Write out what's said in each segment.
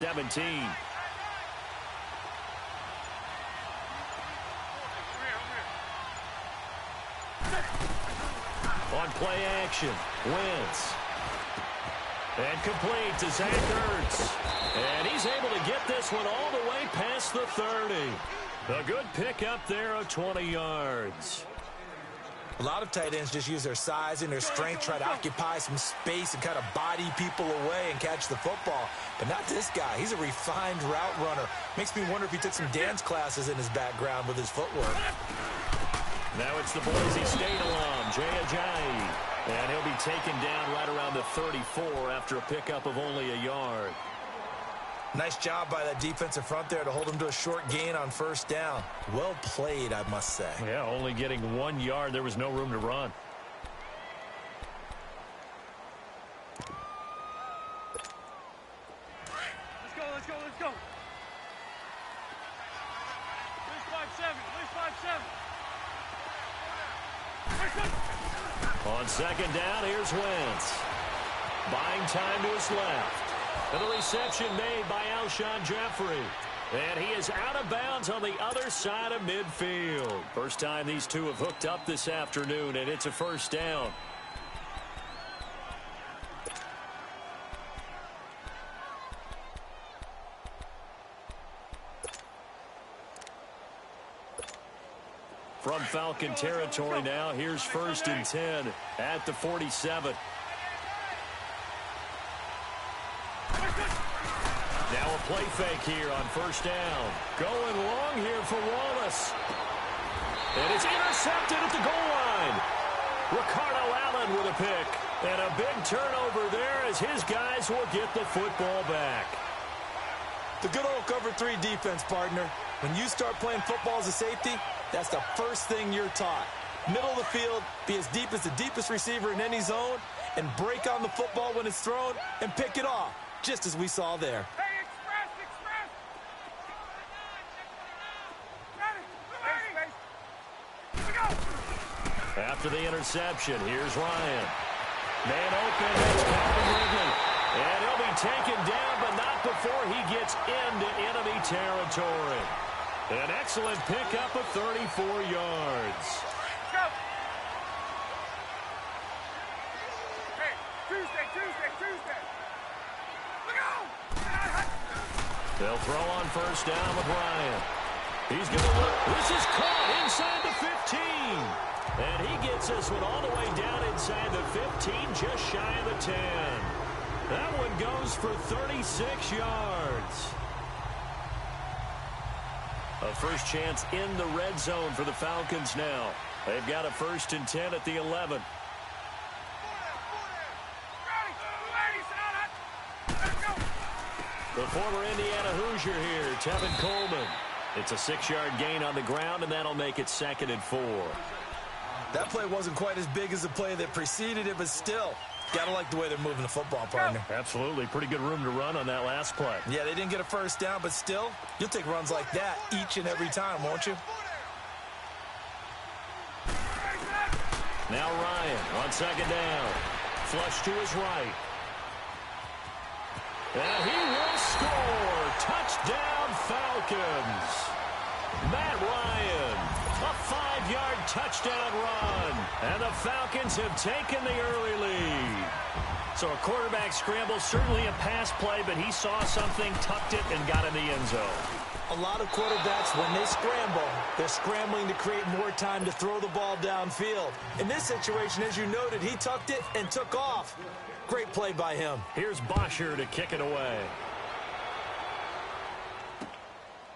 17. On play action, Wentz. And complete to Zach Ertz. And he's able to get this one all the way past the 30. A good pickup there of 20 yards. A lot of tight ends just use their size and their strength, try to occupy some space and kind of body people away and catch the football. But not this guy. He's a refined route runner. Makes me wonder if he took some dance classes in his background with his footwork. Now it's the Boise State alum, Jay Ajayi. And he'll be taken down right around the 34 after a pickup of only a yard. Nice job by that defensive front there to hold him to a short gain on first down. Well played, I must say. Yeah, only getting 1 yard. There was no room to run. Let's go, let's go, let's go. On second down, here's Wentz. Buying time to his left. And the reception made by Alshon Jeffrey. And he is out of bounds on the other side of midfield. First time these two have hooked up this afternoon, and it's a first down. From Falcon territory now, here's 1st and 10 at the 47. Now a play fake here on first down. Going long here for Wallace. And it's intercepted at the goal line. Ricardo Allen with a pick. And a big turnover there as his guys will get the football back. The good old cover 3 defense, partner. When you start playing football as a safety, that's the first thing you're taught. Middle of the field, be as deep as the deepest receiver in any zone, and break on the football when it's thrown and pick it off, just as we saw there. Hey, express, express. Ready. After the interception, here's Ryan. Man open, it's Calvin Ridley. And he'll be taken down, but not before he gets into enemy territory. An excellent pickup of 34 yards. Go. Hey, Tuesday. Look out. They'll throw on first down with Ryan. He's going to look. This is caught inside the 15. And he gets this one all the way down inside the 15, just shy of the 10. That one goes for 36 yards. A first chance in the red zone for the Falcons now. They've got a 1st and 10 at the 11. The former Indiana Hoosier here, Tevin Coleman. It's a 6-yard gain on the ground, and that'll make it 2nd and 4. That play wasn't quite as big as the play that preceded it, but still, gotta like the way they're moving the football, partner. Absolutely. Pretty good room to run on that last play. Yeah, they didn't get a first down, but still, you'll take runs like that each and every time, won't you? Now Ryan on second down. Flush to his right. And he will score. Touchdown, Falcons. Matt Ryan. A 5-yard touchdown run. And the Falcons have taken the early lead. So a quarterback scramble, certainly a pass play, but he saw something, tucked it, and got in the end zone. A lot of quarterbacks, when they scramble, they're scrambling to create more time to throw the ball downfield. In this situation, as you noted, he tucked it and took off. Great play by him. Here's Bosher to kick it away.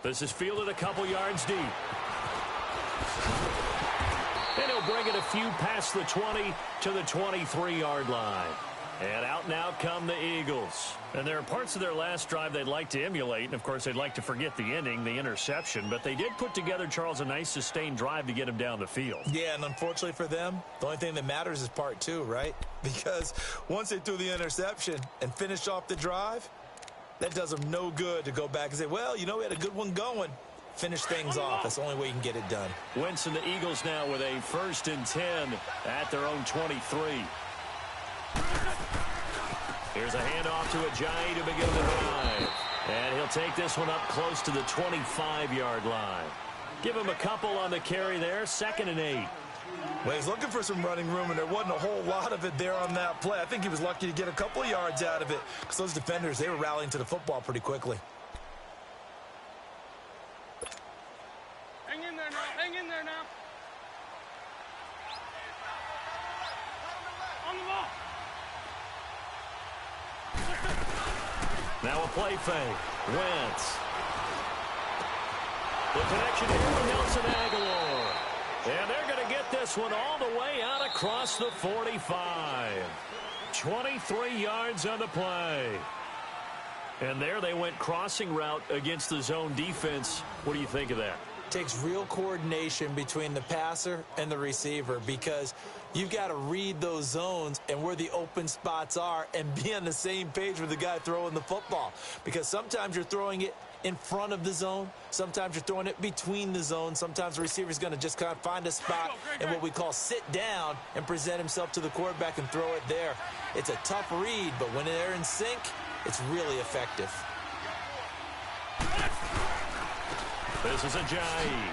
This is fielded a couple yards deep. And he'll bring it a few past the 20 to the 23-yard line. And out now come the Eagles. And there are parts of their last drive they'd like to emulate. And, of course, they'd like to forget the ending, the interception. But they did put together, Charles, a nice sustained drive to get him down the field. Yeah, and unfortunately for them, the only thing that matters is part 2, right? Because once they threw the interception and finished off the drive, that does them no good to go back and say, well, you know, we had a good one going. Finish things off. That's the only way you can get it done. Wentz and the Eagles now with a 1st and 10 at their own 23. Here's a handoff to Ajayi to begin the drive. And He'll take this one up close to the 25-yard line. Give him a couple on the carry there, 2nd and 8. Well, he's looking for some running room, and there wasn't a whole lot of it there on that play. I think he was lucky to get a couple of yards out of it because those defenders, they were rallying to the football pretty quickly. Hang in there now. Hang in there now. On the ball. Now a play fake. Wentz. The connection here with Nelson Aguilar. And they're going to get this one all the way out across the 45. 23 yards on the play. And there they went crossing route against the zone defense. What do you think of that? Takes real coordination between the passer and the receiver because you've got to read those zones and where the open spots are and be on the same page with the guy throwing the football. Because sometimes you're throwing it in front of the zone. Sometimes you're throwing it between the zones. Sometimes the receiver's going to just kind of find a spot and what we call sit down and present himself to the quarterback and throw it there. It's a tough read, but when they're in sync, it's really effective. This is Ajayi.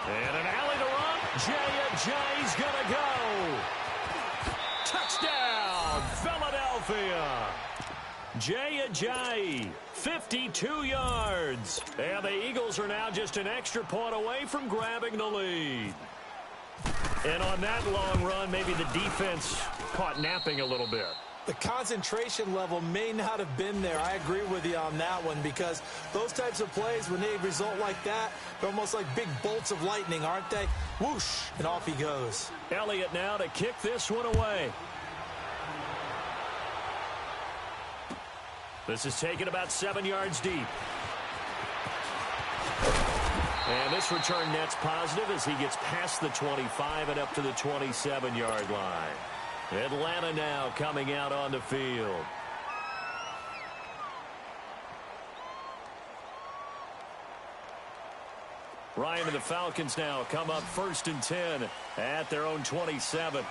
And an alley to run. Ajayi's going to go. Touchdown, Philadelphia. Ajayi, 52 yards. And the Eagles are now just an extra point away from grabbing the lead. And on that long run, maybe the defense caught napping a little bit. The concentration level may not have been there. I agree with you on that one because those types of plays, when they result like that, they're almost like big bolts of lightning, aren't they? Whoosh, and off he goes. Elliott now to kick this one away. This is taken about 7 yards deep. And this return net's positive as he gets past the 25 and up to the 27-yard line. Atlanta now coming out on the field. Ryan and the Falcons now come up 1st and 10 at their own 27.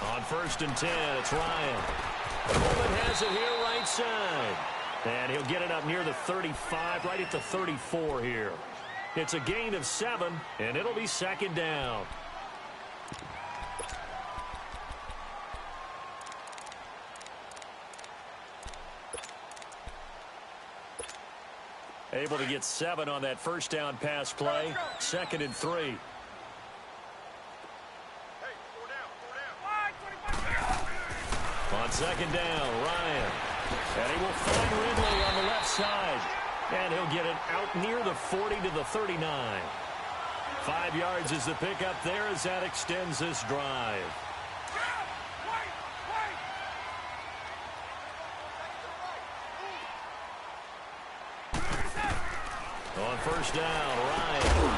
On 1st and 10, it's Ryan. Coleman has it here right side. And he'll get it up near the 35, right at the 34 here. It's a gain of 7, and it'll be 2nd down. Able to get 7 on that 1st down pass play. 2nd and 3. On 2nd down, Ryan. And he will find Ridley on the left side. And he'll get it out near the 40 to the 39. 5 yards is the pickup there as that extends this drive. On 1st down, Ryan.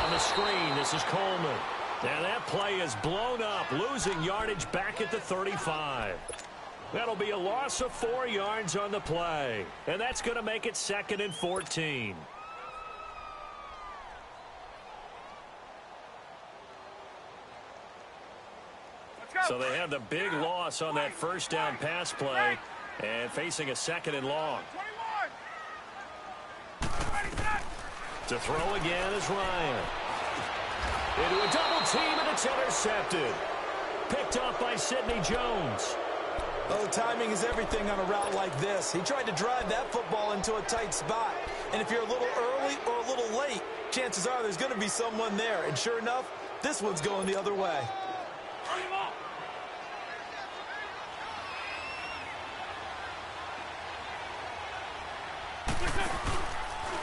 On the screen, this is Coleman. And that play is blown up, losing yardage back at the 35. That'll be a loss of 4 yards on the play. And that's going to make it 2nd and 14. So they have the big loss on that 1st down pass play and facing a 2nd and long. To throw again is Ryan. Into a double team, and it's intercepted. Picked off by Sidney Jones. Oh, timing is everything on a route like this. He tried to drive that football into a tight spot. And if you're a little early or a little late, chances are there's going to be someone there. And sure enough, this one's going the other way.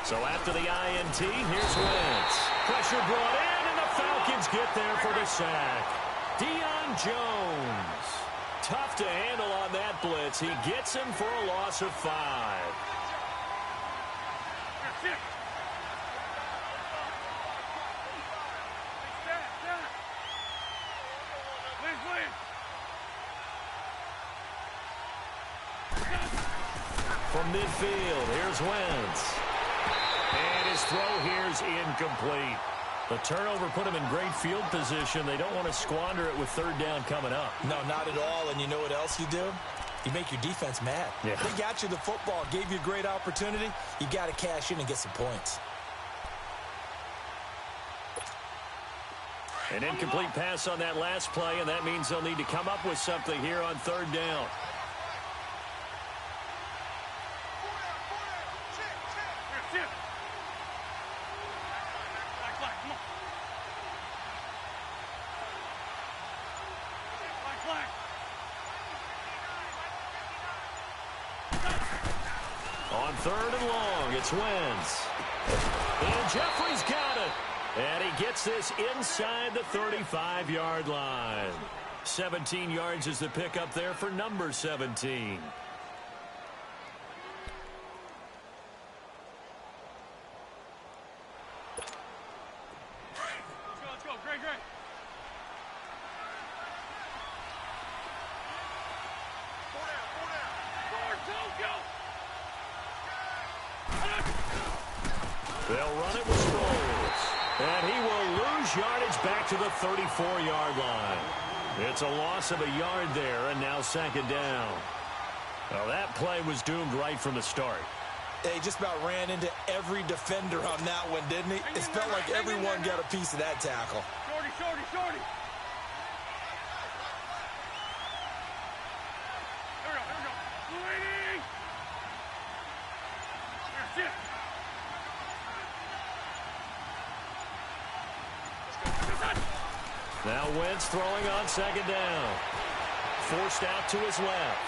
So after the INT, here's Wentz. Pressure brought in, and the Falcons get there for the sack. Deion Jones. Tough to handle on that blitz. He gets him for a loss of 5. From midfield, here's Wentz. And his throw here is incomplete. The turnover put them in great field position. They don't want to squander it with third down coming up. No, not at all. And you know what else you do? You make your defense mad. Yeah. They got you the football, gave you a great opportunity. You got to cash in and get some points. An incomplete pass on that last play, and that means they'll need to come up with something here on third down. On third and long, it's Wentz. And Jeffrey's got it. And he gets this inside the 35-yard line. 17 yards is the pickup there for number 17. Let's go. Great. They'll run it with Sproles. And he will lose yardage back to the 34-yard line. It's a loss of a yard there, and now second down. Well, that play was doomed right from the start. They just about ran into every defender on that one, didn't he? It felt like everyone got a piece of that tackle. Shorty. Here we go. Bleeding. Here's it. Now Wentz throwing on second down. Forced out to his left.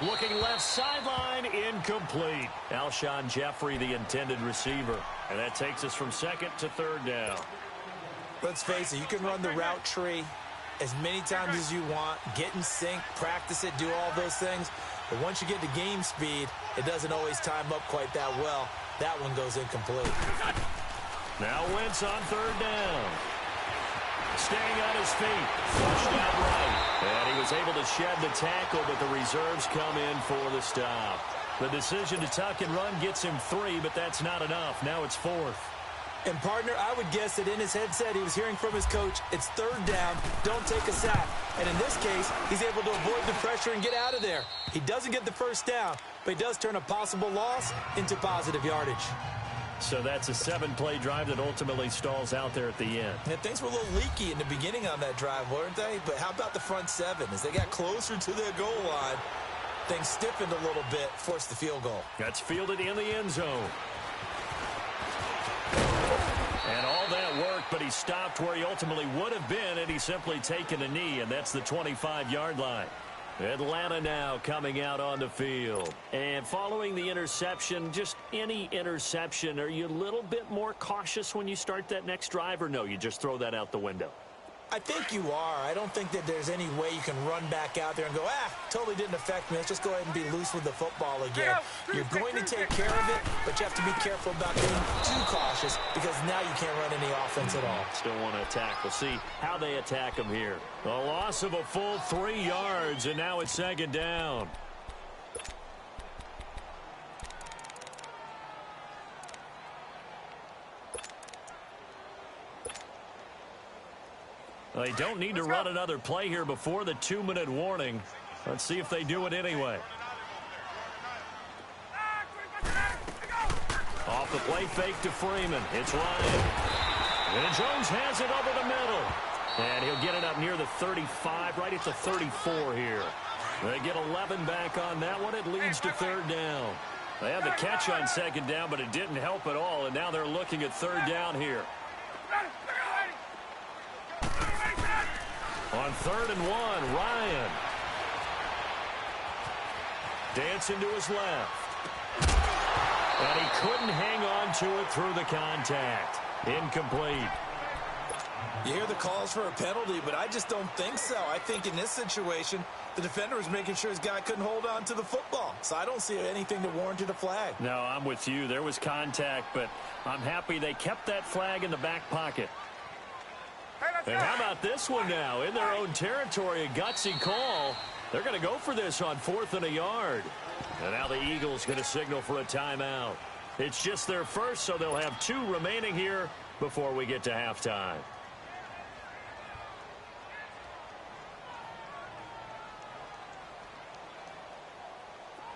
Looking left sideline, incomplete. Alshon Jeffrey, the intended receiver. And that takes us from second to third down. Let's face it, you can run the route tree as many times as you want, get in sync, practice it, do all those things. But once you get to game speed, it doesn't always time up quite that well. That one goes incomplete. Now Wentz on third down. Staying on his feet, flushed out right. And he was able to shed the tackle, but the reserves come in for the stop. The decision to tuck and run gets him 3, but that's not enough. Now it's 4th. And, partner, I would guess that in his headset he was hearing from his coach, it's third down, don't take a sack. And in this case, he's able to avoid the pressure and get out of there. He doesn't get the first down, but he does turn a possible loss into positive yardage. So that's a 7-play drive that ultimately stalls out there at the end. And things were a little leaky in the beginning on that drive, weren't they? But how about the front 7? As they got closer to their goal line, things stiffened a little bit, forced the field goal. That's fielded in the end zone. And all that worked, but he stopped where he ultimately would have been had he simply taken a knee, and that's the 25-yard line. Atlanta now coming out on the field. And following the interception, just any interception, are you a little bit more cautious when you start that next drive, or no, you just throw that out the window? I think you are. I don't think that there's any way you can run back out there and go, totally didn't affect me. Let's just go ahead and be loose with the football again. You're going to take care of it, but you have to be careful about being too cautious because now you can't run any offense at all. Still want to attack. We'll see how they attack him here. A loss of a full 3 yards, and now it's second down. They don't need to run another play here before the 2-minute warning. Let's see if they do it anyway. Off the play fake to Freeman. It's Ryan. And Jones has it over the middle. And he'll get it up near the 35, right at the 34 here. They get 11 back on that one. It leads to third down. They had the catch on second down, but it didn't help at all. And now they're looking at third down here. On 3rd and 1, Ryan. Dancing to his left. And he couldn't hang on to it through the contact. Incomplete. You hear the calls for a penalty, but I just don't think so. I think in this situation, the defender was making sure his guy couldn't hold on to the football. So I don't see anything that warranted a flag. No, I'm with you. There was contact, but I'm happy they kept that flag in the back pocket. And how about this one now? In their own territory, a gutsy call. They're going to go for this on 4th and a yard. And now the Eagles going to signal for a timeout. It's just their first, so they'll have 2 remaining here before we get to halftime.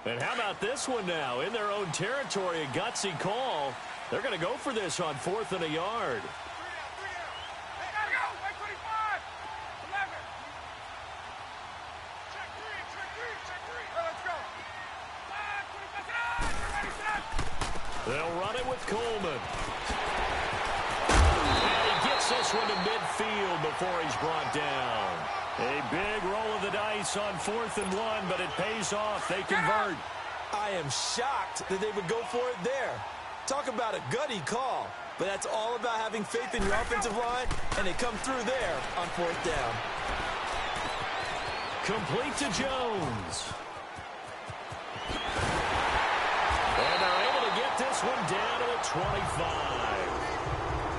And how about this one now? In their own territory, a gutsy call. They're going to go for this on 4th and a yard. They'll run it with Coleman. And he gets this one to midfield before he's brought down. A big roll of the dice on 4th and 1, but it pays off. They convert. I am shocked that they would go for it there. Talk about a gutty call, but that's all about having faith in your offensive line, and they come through there on 4th down. Complete to Jones. And they're able to get this one down to the 25.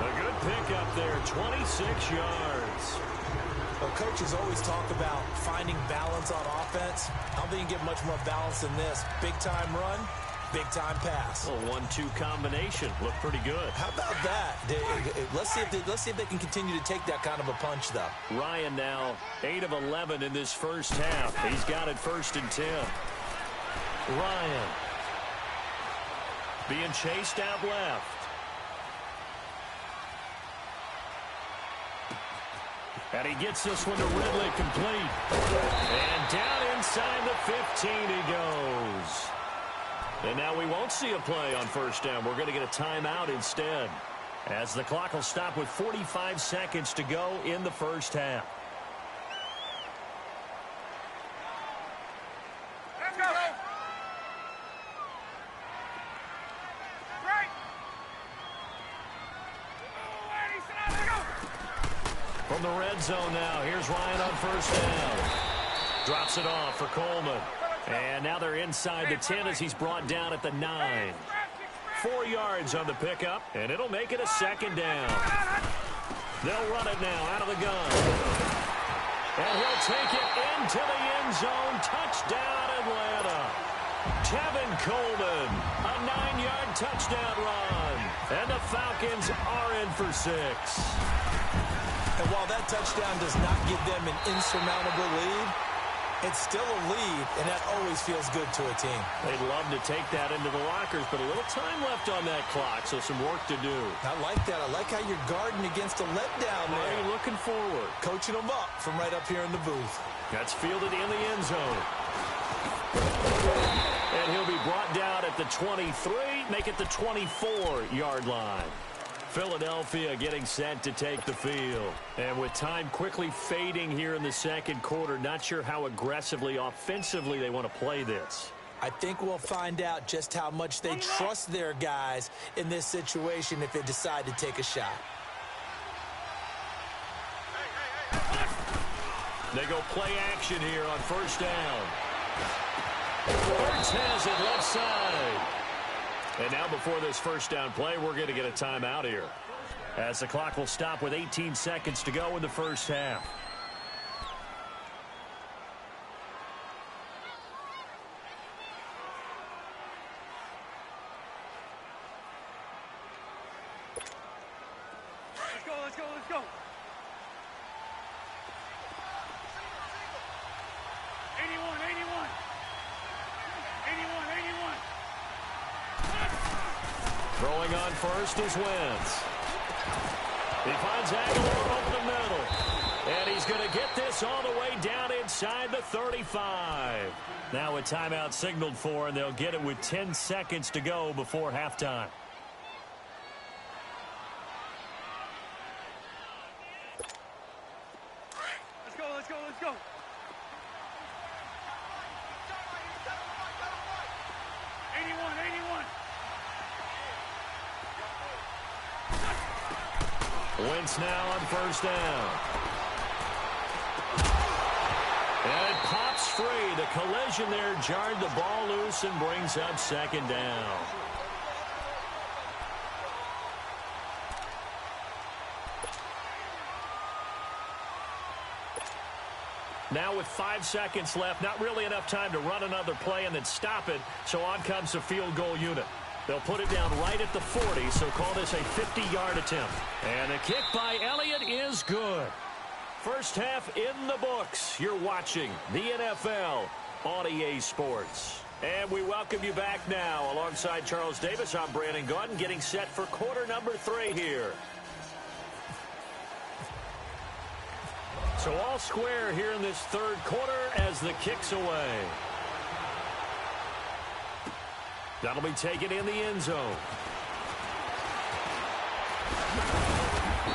A good pickup there, 26 yards. Well, coaches always talk about finding balance on offense. I don't think you can get much more balance than this. Big-time run, big-time pass. A 1-2 combination. Looked pretty good. How about that? Let's see if they can continue to take that kind of a punch, though. Ryan now 8 of 11 in this first half. He's got it 1st and 10. Ryan being chased out left. And he gets this one to Ridley complete. And down inside the 15 he goes. And now we won't see a play on 1st down. We're going to get a timeout instead, as the clock will stop with 45 seconds to go in the first half. Let's go. Right. From the red zone now, here's Ryan on 1st down. Drops it off for Coleman. And now they're inside the 10 as he's brought down at the 9. 4 yards on the pickup, and it'll make it a 2nd down. They'll run it now out of the gun. And he'll take it into the end zone. Touchdown, Atlanta. Tevin Coleman, a 9-yard touchdown run. And the Falcons are in for 6. And while that touchdown does not give them an insurmountable lead, it's still a lead, and that always feels good to a team. They'd love to take that into the lockers, but a little time left on that clock, so some work to do. I like that. I like how you're guarding against a letdown there. Are you looking forward? Coaching them up from right up here in the booth. That's fielded in the end zone. And he'll be brought down at the 23, make it the 24-yard line. Philadelphia getting set to take the field. And with time quickly fading here in the second quarter, not sure how aggressively, offensively they want to play this. I think we'll find out just how much they trust their guys in this situation if they decide to take a shot. They go play action here on 1st down. Hurts has it left side. And now before this 1st down play, we're going to get a timeout here, as the clock will stop with 18 seconds to go in the first half. Let's go, let's go, let's go. 81, 81. 81, 81. Throwing on first is Wentz. He finds Aguilar over the middle. And he's going to get this all the way down inside the 35. Now a timeout signaled for, and they'll get it with 10 seconds to go before halftime. Let's go, let's go, let's go. 81, 81. Wentz now on 1st down. And it pops free. The collision there jarred the ball loose and brings up 2nd down. Now with 5 seconds left, not really enough time to run another play and then stop it, so on comes the field goal unit. They'll put it down right at the 40, so call this a 50-yard attempt. And the kick by Elliott is good. First half in the books. You're watching the NFL on EA Sports. And we welcome you back now. Alongside Charles Davis, I'm Brandon Gaudin, getting set for quarter number 3 here. So all square here in this third quarter as the kick's away. That'll be taken in the end zone.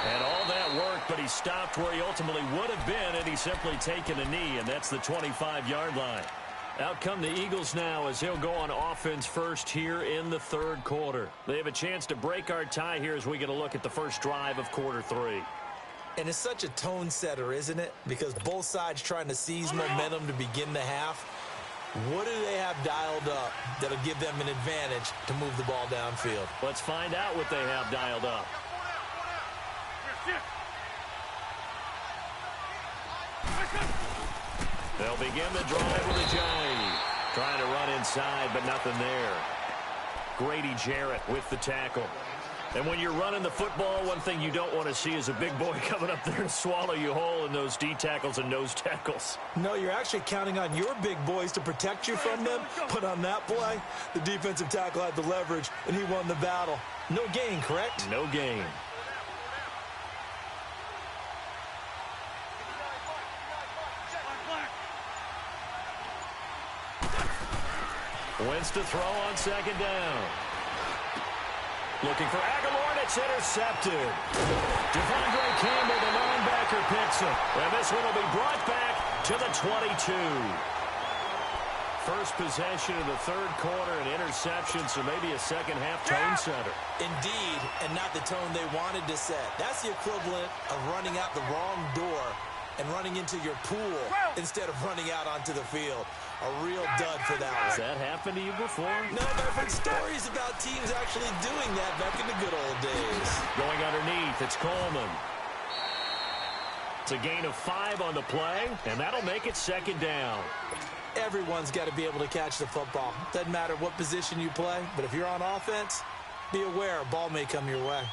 And all that work, but he stopped where he ultimately would have been, and he's simply taken a knee, and that's the 25-yard line. Out come the Eagles now as he'll go on offense first here in the third quarter. They have a chance to break our tie here as we get a look at the first drive of quarter 3. And it's such a tone setter, isn't it? Because both sides trying to seize momentum to begin the half. What do they have dialed up that'll give them an advantage to move the ball downfield? Let's find out what they have dialed up. They'll begin the drive with a Johnny. Trying to run inside, but nothing there. Grady Jarrett with the tackle. And when you're running the football, one thing you don't want to see is a big boy coming up there and swallow you whole in those D tackles and nose tackles. No, you're actually counting on your big boys to protect you from them. But on that play, the defensive tackle had the leverage, and he won the battle. No gain, correct? No gain. Wins to throw on second down. Looking for Aguilar, and it's intercepted. Devondre Campbell, the linebacker, picks him. And this one will be brought back to the 22. First possession of the third quarter, an interception, so maybe a second-half tone setter. Indeed, and not the tone they wanted to set. That's the equivalent of running out the wrong door and running into your pool instead of running out onto the field. A real dud for that one. Has that happened to you before? No, but I've heard stories about teams actually doing that back in the good old days. Going underneath, it's Coleman. It's a gain of 5 on the play, and that'll make it second down. Everyone's got to be able to catch the football. Doesn't matter what position you play, but if you're on offense, be aware a ball may come your way.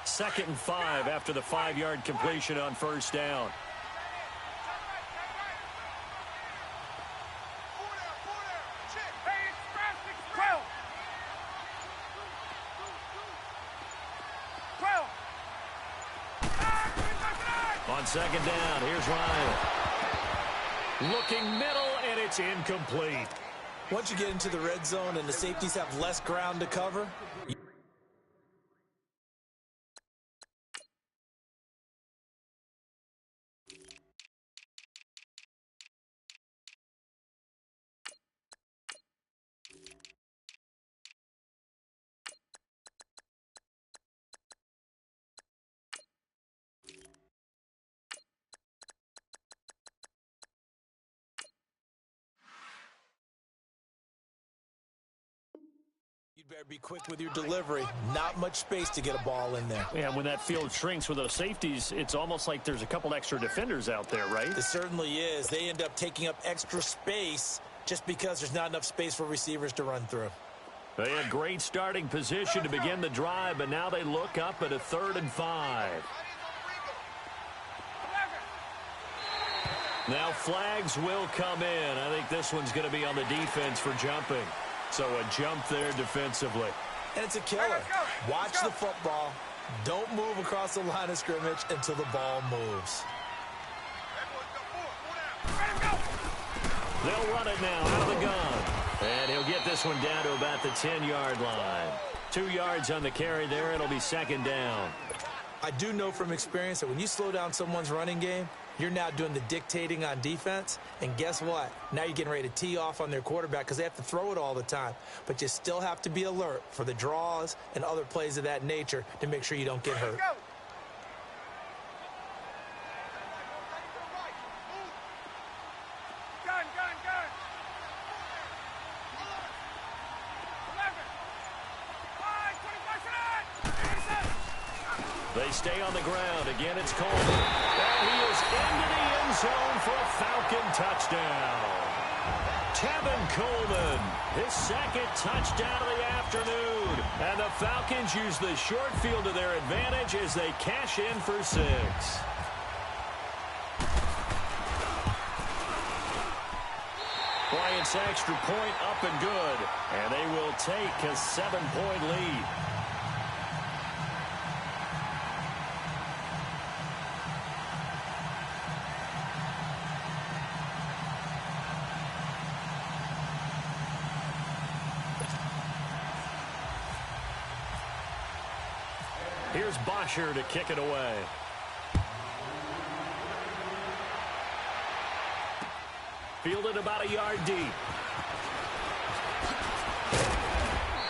2nd and 5 after the 5-yard completion on first down. On second down, here's Ryan. Looking middle, and it's incomplete. Once you get into the red zone and the safeties have less ground to cover, you'd better be quick with your delivery. Not much space to get a ball in there. Yeah, when that field shrinks with those safeties, it's almost like there's a couple extra defenders out there, right? It certainly is. They end up taking up extra space just because there's not enough space for receivers to run through. They had great starting position to begin the drive, but now they look up at a 3rd and 5. Now flags will come in. I think this one's going to be on the defense for jumping. So a jump there defensively. And it's a killer. Watch the football. Don't move across the line of scrimmage until the ball moves. They'll run it now out of the gun. And he'll get this one down to about the 10-yard line. 2 yards on the carry there. It'll be second down. I do know from experience that when you slow down someone's running game, you're now doing the dictating on defense. And guess what? Now you're getting ready to tee off on their quarterback because they have to throw it all the time. But you still have to be alert for the draws and other plays of that nature to make sure you don't get hurt. They stay on the ground. Again, it's Coleman. And he is into the end zone for a Falcon touchdown. Tevin Coleman, his second touchdown of the afternoon. And the Falcons use the short field to their advantage as they cash in for 6. Bryant's extra point up and good. And they will take a 7-point lead. Here's Bosher to kick it away. Fielded about a yard deep.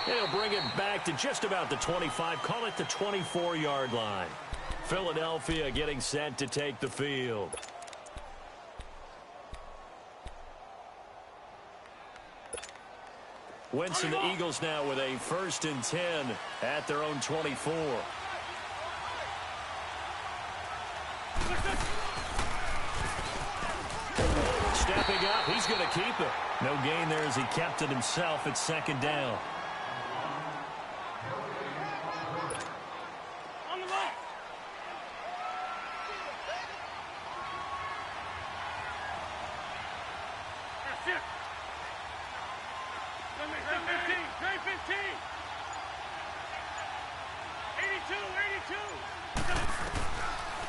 He'll bring it back to just about the 25. Call it the 24-yard line. Philadelphia getting set to take the field. Wentz and the Eagles now with a 1st and 10 at their own 24. Stepping up, he's going to keep it. No gain there as he kept it himself at 2nd down. On the ball. That's it. 15. 82.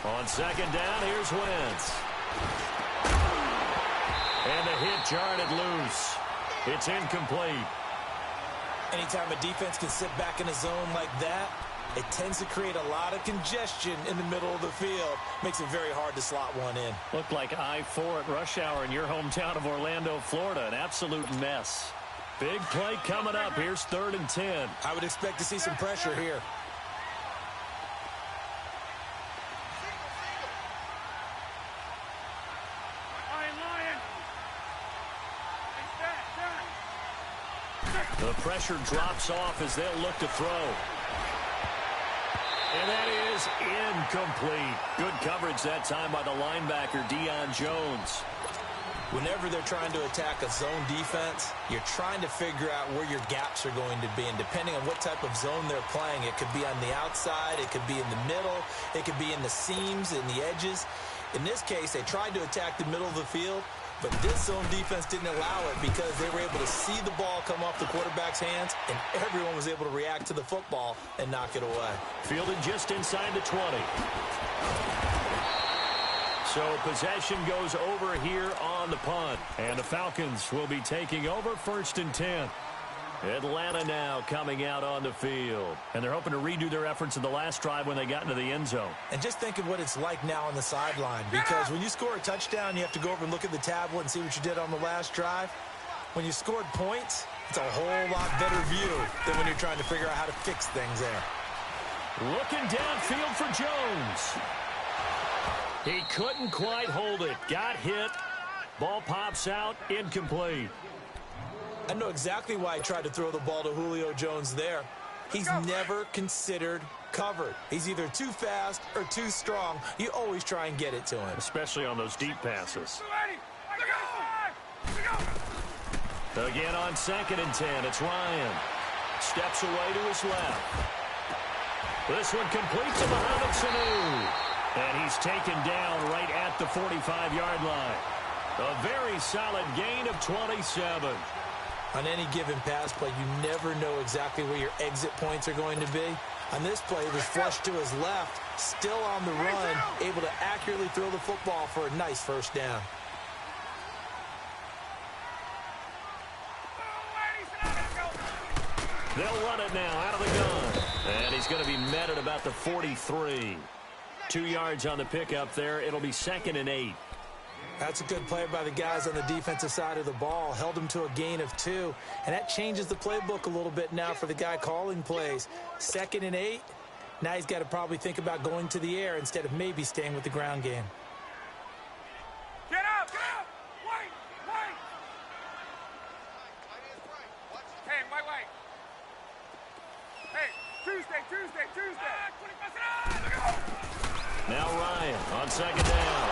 On 2nd down, here's Wentz. And the hit jarred loose. It's incomplete. Anytime a defense can sit back in a zone like that, it tends to create a lot of congestion in the middle of the field. Makes it very hard to slot one in. Looked like I-4 at rush hour in your hometown of Orlando, Florida. An absolute mess. Big play coming up. Here's 3rd and 10. I would expect to see some pressure here. The pressure drops off as they'll look to throw. And that is incomplete. Good coverage that time by the linebacker, Deion Jones. Whenever they're trying to attack a zone defense, you're trying to figure out where your gaps are going to be. And depending on what type of zone they're playing, it could be on the outside, it could be in the middle, it could be in the seams and the edges. In this case, they tried to attack the middle of the field, but this zone defense didn't allow it because they were able to see the ball come off the quarterback's hands, and everyone was able to react to the football and knock it away. Fielded just inside the 20. So possession goes over here on the punt. And the Falcons will be taking over 1st and 10. Atlanta now coming out on the field. And they're hoping to redo their efforts in the last drive when they got into the end zone. And just think of what it's like now on the sideline. Because when you score a touchdown, you have to go over and look at the tablet and see what you did on the last drive. When you scored points, it's a whole lot better view than when you're trying to figure out how to fix things there. Looking downfield for Jones. He couldn't quite hold it. Got hit. Ball pops out. Incomplete. I know exactly why he tried to throw the ball to Julio Jones there. He's never considered covered. He's either too fast or too strong. You always try and get it to him. Especially on those deep passes. Again on 2nd and 10. It's Ryan. Steps away to his left. This one complete to Mohamed Sanu. And he's taken down right at the 45-yard line. A very solid gain of 27. On any given pass play, you never know exactly where your exit points are going to be. On this play, it was flushed to his left, still on the run, able to accurately throw the football for a nice 1st down. They'll run it now out of the gun. And he's going to be met at about the 43. 2 yards on the pickup there. It'll be 2nd and 8. That's a good play by the guys on the defensive side of the ball. Held him to a gain of 2. And that changes the playbook a little bit now for the guy calling plays. 2nd and 8. Now he's got to probably think about going to the air instead of maybe staying with the ground game. Get up! Get up! Wait! Wait! Hey, wait! Hey, Tuesday! Now Ryan on 2nd down.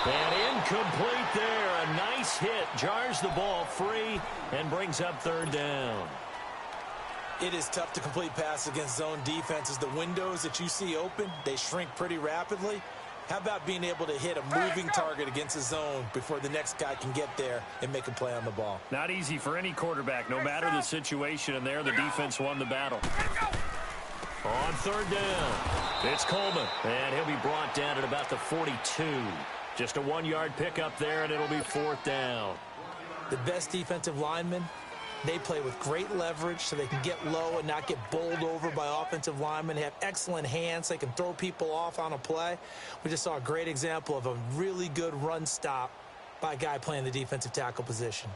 And incomplete there. A nice hit. Jars the ball free and brings up third down. It is tough to complete passes against zone defenses. The windows that you see open, they shrink pretty rapidly. How about being able to hit a moving target against a zone before the next guy can get there and make a play on the ball? Not easy for any quarterback, no matter the situation. And there, the defense won the battle. On third down, it's Coleman. And he'll be brought down at about the 42. Just a 1-yard pickup there, and it'll be fourth down. The best defensive linemen, they play with great leverage so they can get low and not get bowled over by offensive linemen. They have excellent hands. They can throw people off on a play. We just saw a great example of a really good run stop by a guy playing the defensive tackle position.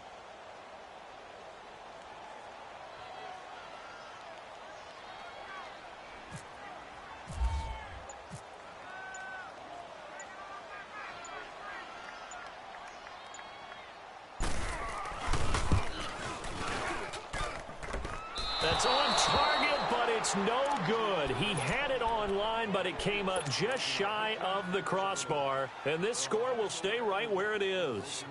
That's on target, but it's no good. He had it on line, but it came up just shy of the crossbar. And this score will stay right where it is.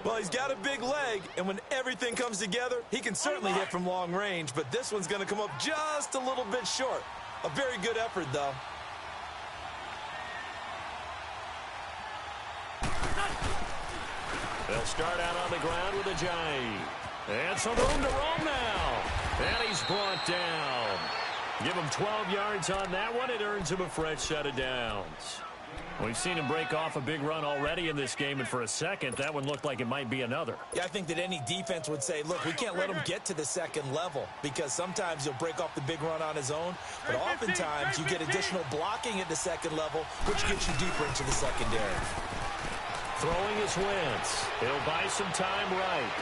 Well, he's got a big leg, and when everything comes together, he can certainly hit from long range, but this one's going to come up just a little bit short. A very good effort, though. They'll start out on the ground with a jive. And some room to roam now. And he's brought down. Give him 12 yards on that one. It earns him a fresh set of downs. We've seen him break off a big run already in this game, and for a second, that one looked like it might be another. Yeah, I think that any defense would say, look, we can't let him get to the second level because sometimes he'll break off the big run on his own, but oftentimes you get additional blocking at the second level, which gets you deeper into the secondary. Throwing his Wentz. He'll buy some time right.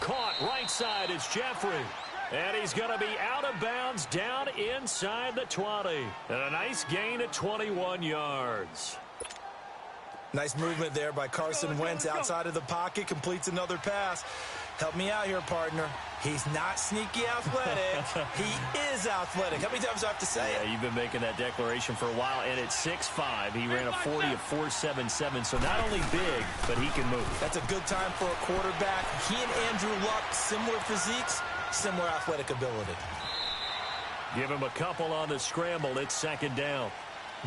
Caught right side, it's Jeffrey. And he's going to be out of bounds down inside the 20. And a nice gain at 21 yards. Nice movement there by Carson Wentz outside of the pocket, completes another pass. Help me out here, partner. He's not sneaky athletic. He is athletic. How many times do I have to say it? Yeah, you've been making that declaration for a while, and at 6'5", he ran a 40 of 4.77, so not only big, but he can move. That's a good time for a quarterback. He and Andrew Luck, similar physiques, similar athletic ability. Give him a couple on the scramble. It's second down.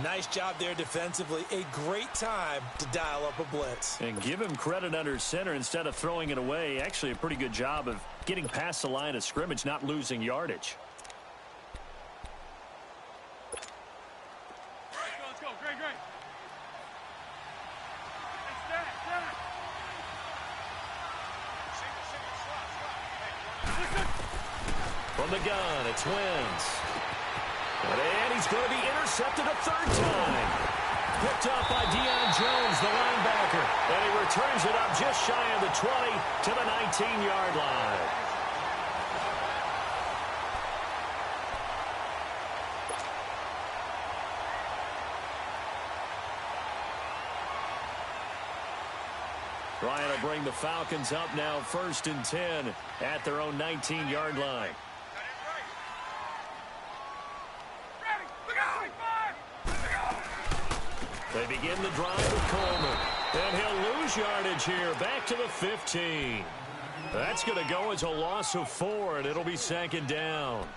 Nice job there defensively. A great time to dial up a blitz. And give him credit under center instead of throwing it away. Actually, a pretty good job of getting past the line of scrimmage, not losing yardage. Let's go. Great. From the gun, it's Wentz. And he's going to be intercepted a third time. Picked up by Deion Jones, the linebacker. And he returns it up just shy of the 20 to the 19-yard line. Ryan will bring the Falcons up now 1st and 10 at their own 19-yard line. They begin the drive with Coleman. And he'll lose yardage here. Back to the 15. That's going to go as a loss of 4, and it'll be second down.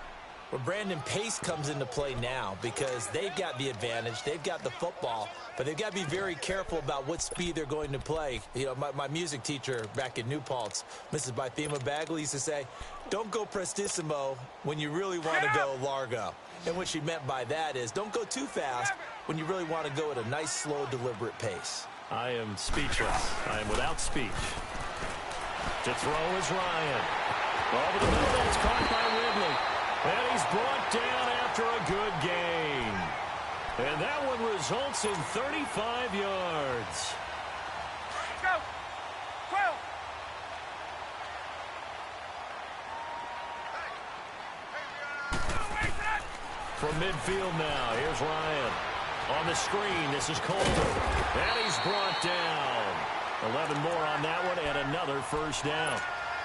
Well, Brandon, pace comes into play now because they've got the advantage. They've got the football, but they've got to be very careful about what speed they're going to play. You know, my music teacher back in New Paltz, Mrs. Bythema Bagley, used to say, don't go prestissimo when you really want to go largo. And what she meant by that is don't go too fast when you really want to go at a nice, slow, deliberate pace. I am speechless. I am without speech. To throw is Ryan. Over the middle, it's caught by Ridley. And he's brought down after a good gain. And that one results in 35 yards. Go. 12. From midfield now, here's Ryan. On the screen, this is Coleman. And he's brought down. 11 more on that one, and another first down.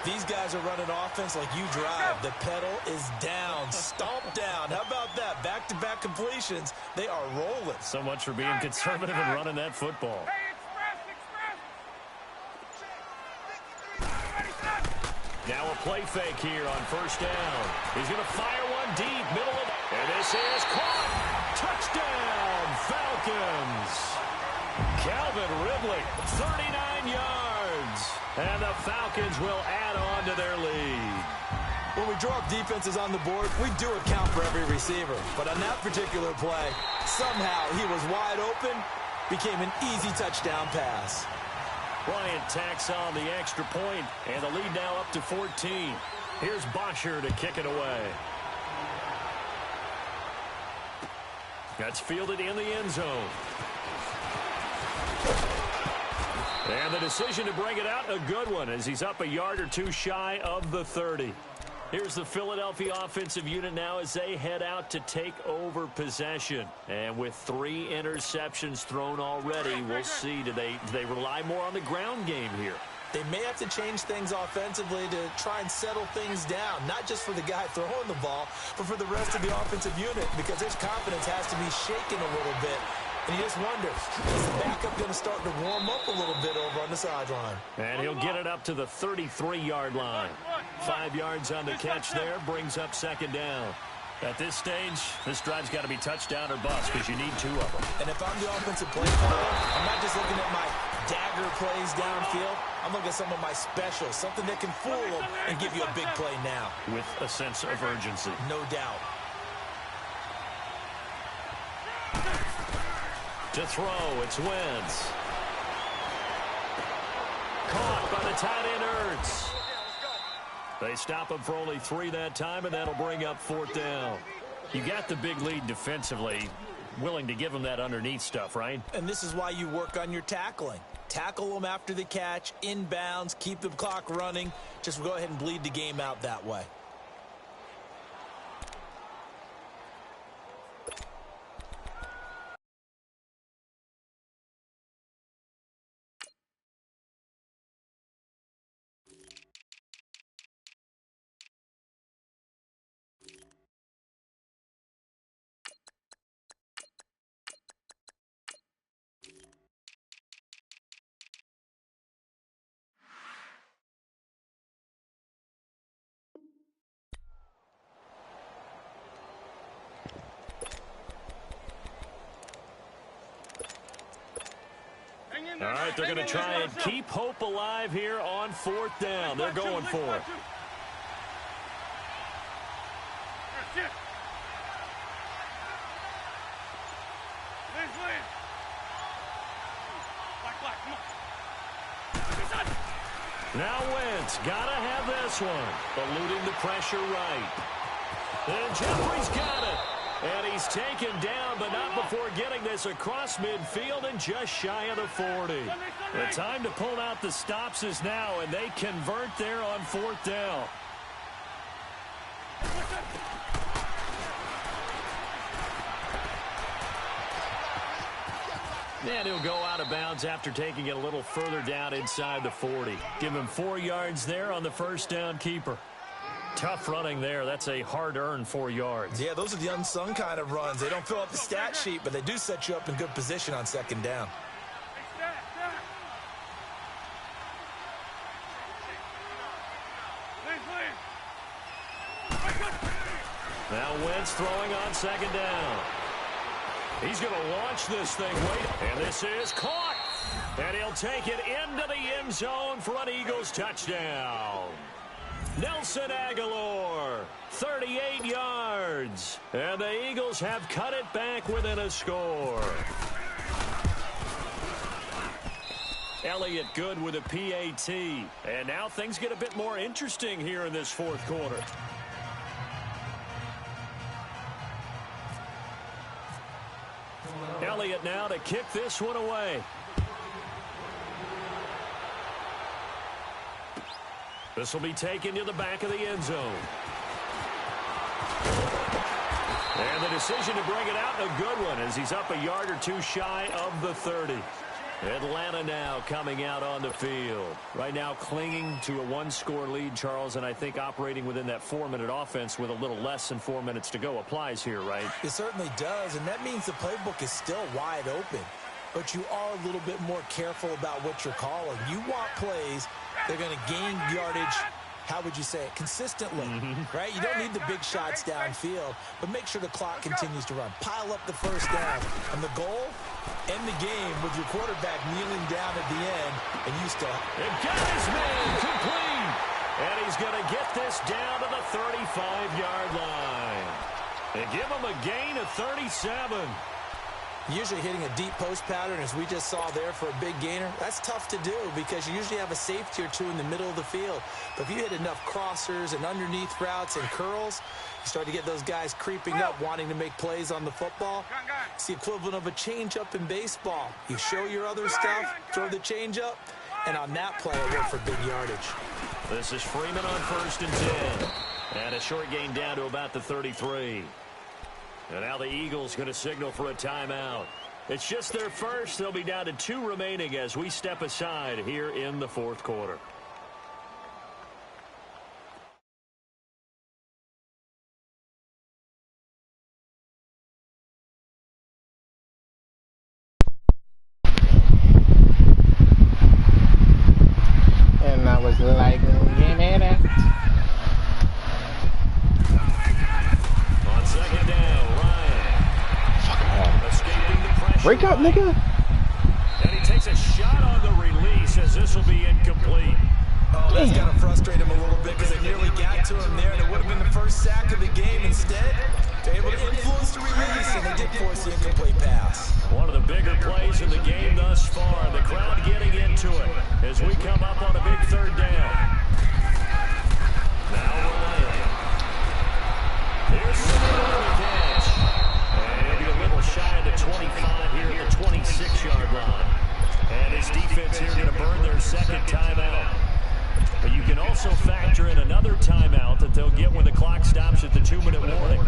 These guys are running offense like you drive. The pedal is down, stomped down. How about that? Back-to-back completions. They are rolling. So much for being conservative and running that football. Hey, it's Now a play fake here on first down. He's going to fire one deep, middle of, and this is caught. Touchdown, Falcons. Calvin Ridley, 39 yards. And the Falcons will add on to their lead. When we draw up defenses on the board, we do account for every receiver. But on that particular play, somehow he was wide open, became an easy touchdown pass. Bryant tacks on the extra point, and the lead now up to 14. Here's Bosher to kick it away. That's fielded in the end zone. And the decision to bring it out, a good one, as he's up a yard or two shy of the 30. Here's the Philadelphia offensive unit now as they head out to take over possession. And with 3 interceptions thrown already, we'll see. Do they rely more on the ground game here? They may have to change things offensively to try and settle things down, not just for the guy throwing the ball, but for the rest of the offensive unit, because his confidence has to be shaken a little bit. And you just wonder, is the backup going to start to warm up a little bit over on the sideline? And he'll get it up to the 33-yard line. 5 yards on the catch there, brings up second down. At this stage, this drive's got to be touchdown or bust because you need 2 of them. And if I'm the offensive play caller, I'm not just looking at my dagger plays downfield. I'm looking at some of my specials, something that can fool them and give you a big play now. With a sense of urgency. No doubt. To throw, it's Wentz. Caught by the tight end Ertz. They stop him for only 3 that time, and that'll bring up 4th down. You got the big lead defensively. Willing to give him that underneath stuff, right? And this is why you work on your tackling. Tackle them after the catch, inbounds, keep the clock running. Just go ahead and bleed the game out that way. All right, they're going to try and keep hope alive here on 4th down. They're going for it. Now Wentz, gotta have this one. Eluding the pressure right. And Jeffrey's got it. And he's taken down, but not before getting this across midfield and just shy of the 40. The time to pull out the stops is now, and they convert there on 4th down. And he'll go out of bounds after taking it a little further down inside the 40. Give him 4 yards there on the first down keeper. Tough running there. That's a hard-earned 4 yards. Yeah, those are the unsung kind of runs. They don't fill up the stat sheet, but they do set you up in good position on second down. Now Wentz throwing on second down. He's going to launch this thing. And this is caught. And he'll take it into the end zone for an Eagles touchdown. Nelson Aguilar, 38 yards. And the Eagles have cut it back within a score. Elliott good with a PAT. And now things get a bit more interesting here in this 4th quarter. Elliott now to kick this one away. This will be taken to the back of the end zone. And the decision to bring it out, a good one, as he's up a yard or two shy of the 30. Atlanta now coming out on the field. Right now clinging to a 1-score lead, Charles, and I think operating within that 4-minute offense with a little less than 4 minutes to go applies here, right? It certainly does, and that means the playbook is still wide open. But you are a little bit more careful about what you're calling. You want plays that are going to gain yardage how would you say it, consistently, right? You don't need the big shots downfield, but make sure the clock continues to run. Pile up the first down. And the goal, end the game with your quarterback kneeling down at the end, and you still. It got his man complete. And he's going to get this down to the 35-yard line. They give him a gain of 37. Usually hitting a deep post pattern, as we just saw there, for a big gainer, that's tough to do because you usually have a safety or two in the middle of the field. But if you hit enough crossers and underneath routes and curls, you start to get those guys creeping up, wanting to make plays on the football. It's the equivalent of a changeup in baseball. You show your other stuff, throw the changeup, and on that play, it worked for big yardage. This is Freeman on 1st and 10. And a short gain down to about the 33. And now the Eagles going to signal for a timeout. It's just their first. They'll be down to 2 remaining as we step aside here in the 4th quarter. And I was like, give me that. On 2nd down, Ryan. Escaping the pressure. Break up, nigga. And he takes a shot on the release as this will be incomplete. Oh, that's got to frustrate him a little bit because they nearly got to him there, and it would have been the first sack of the game. Instead, they're able to influence the release, and they did force the incomplete pass. One of the bigger plays in the game thus far. The crowd getting into it as we come up on a big 3rd down. Now Ryan. Here's the catch. And he'll be a little shy of the 25 here at the 26-yard line. And his defense here going to burn their 2nd timeout. But you can also factor in another timeout that they'll get when the clock stops at the 2-minute warning.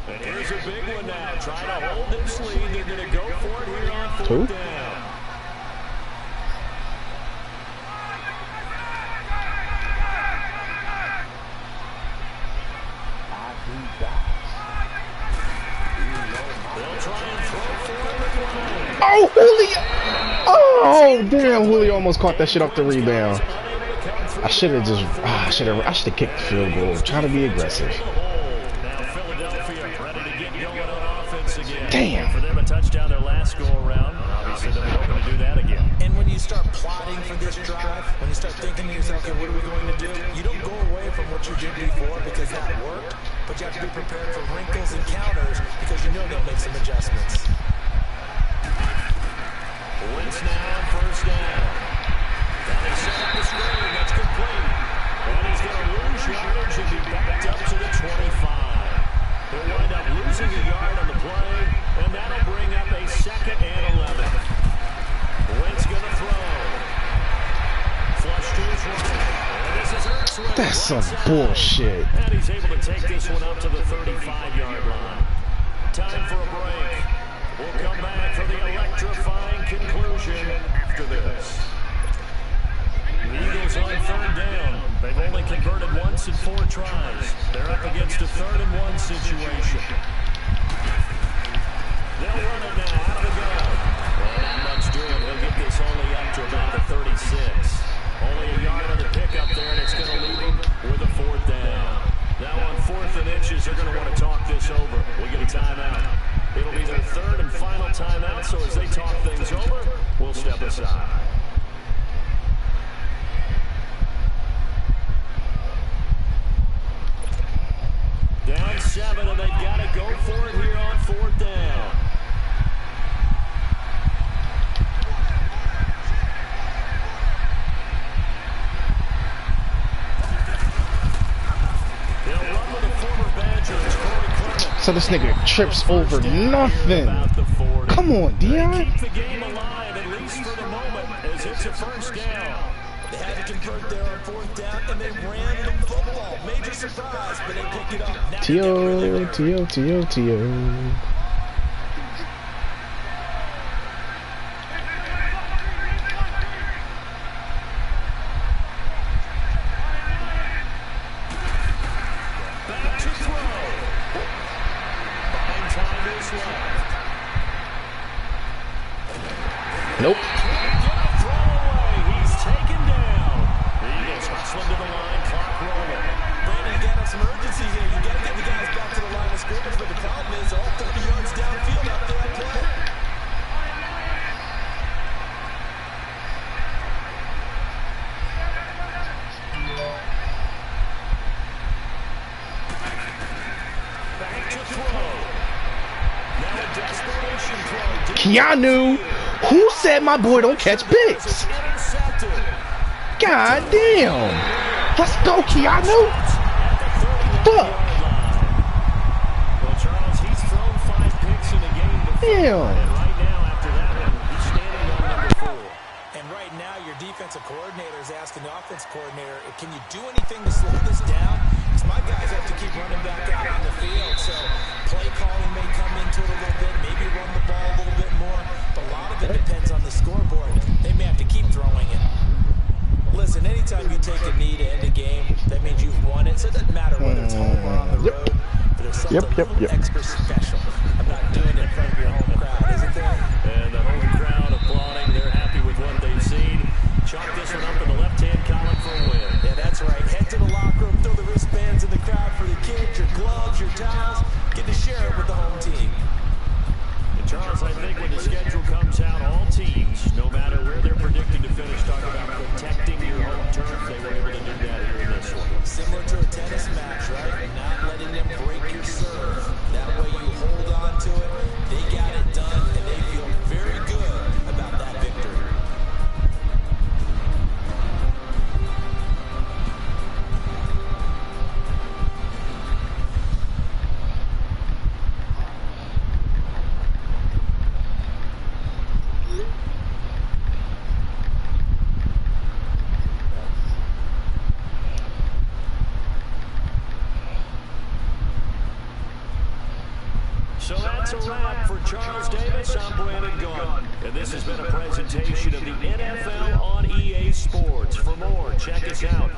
And here's a big one now. Trying to hold this lead. They're going to go for it here on 4th down. They'll try and throw for it. Oh, Julio! Oh, damn! Julio almost caught that shit off the rebound. I should have just. I should have kicked the field goal. Trying to be aggressive. Damn. For them, a touchdown their last go around. Obviously, they're hoping to do that again. And when you start plotting for this drive, when you start thinking to yourself, okay, what are we going to do? You don't go away from what you did before because that worked, but you have to be prepared for wrinkles and counters because you know they'll make some adjustments. Wentz now on 1st down. Now they set up the screen. That's complete. And he's going to lose yardage and be backed up to the 25. He'll wind up losing a yard on the play, and that'll bring up a 2nd and 11. Wentz going to throw. Flush to his right. That's some bullshit. And he's able to take this one up to the 35-yard line. Time for a break. We'll come back for the electrifying conclusion after this. The Eagles on 3rd down. They've only converted once in 4 tries. They're up against a 3rd and 1 situation. They'll run it now out of the gun. Well, not much doing. They'll get this only up to about the 36. Only a yard on the pickup there, and it's going to leave them with a 4th down. Now on 4th and inches, they're going to want to talk this over. We get a timeout. It'll be their 3rd and final timeout, so as they talk things over, we'll step aside. Down 7, and they've got to go for it here on 4th down. They'll run with the former Badgers, Corey Clement. So this nigga trips over nothing. Come on, Dion. Keep the game alive, at least for the moment, as it's a 1st down. They had to convert there on 4th down, and they ran the football. Major surprise, but they picked it up. T.O. Back to throw. Behind time is left. Nope. Keanu, who said my boy don't catch picks? God damn. Let's go, Keanu. Fuck. Well, Charles, he's thrown 5 picks in a game before. Damn. And right now, after that one, he's standing on number 4. And right now, your defensive coordinator is asking the offense coordinator, can you do anything to slow this down? Because my guys have to keep running back out on the field. So play calling may come into it a little bit, maybe run the ball a little bit more. But a lot of it depends on the scoreboard. They may have to keep throwing it. Listen, anytime you take a knee to end a game, that means you've won it. So it doesn't matter whether it's home or on the road. But there's something extra special about doing it in front of your home crowd, isn't there? And the home crowd applauding. They're happy with what they've seen. Chalk this one up in the left-hand column for a win. Yeah, that's right. Head to the locker room, throw the wristbands in the crowd for the kids, your gloves, your towels. Get to share it with the home team. And Charles, I think when the schedule comes out, all teams, no matter where they're predicting to finish, talk about protecting your home turf. They were able to do that here in this one. Similar to a tennis match, right? Not letting them break your serve. That way you hold on to it. They got it done, and they feel very good about that victory. So that's a wrap for Charles Davis. I'm Brandon Gunn. And this has been a presentation of the NFL on EA Sports. For more, check us out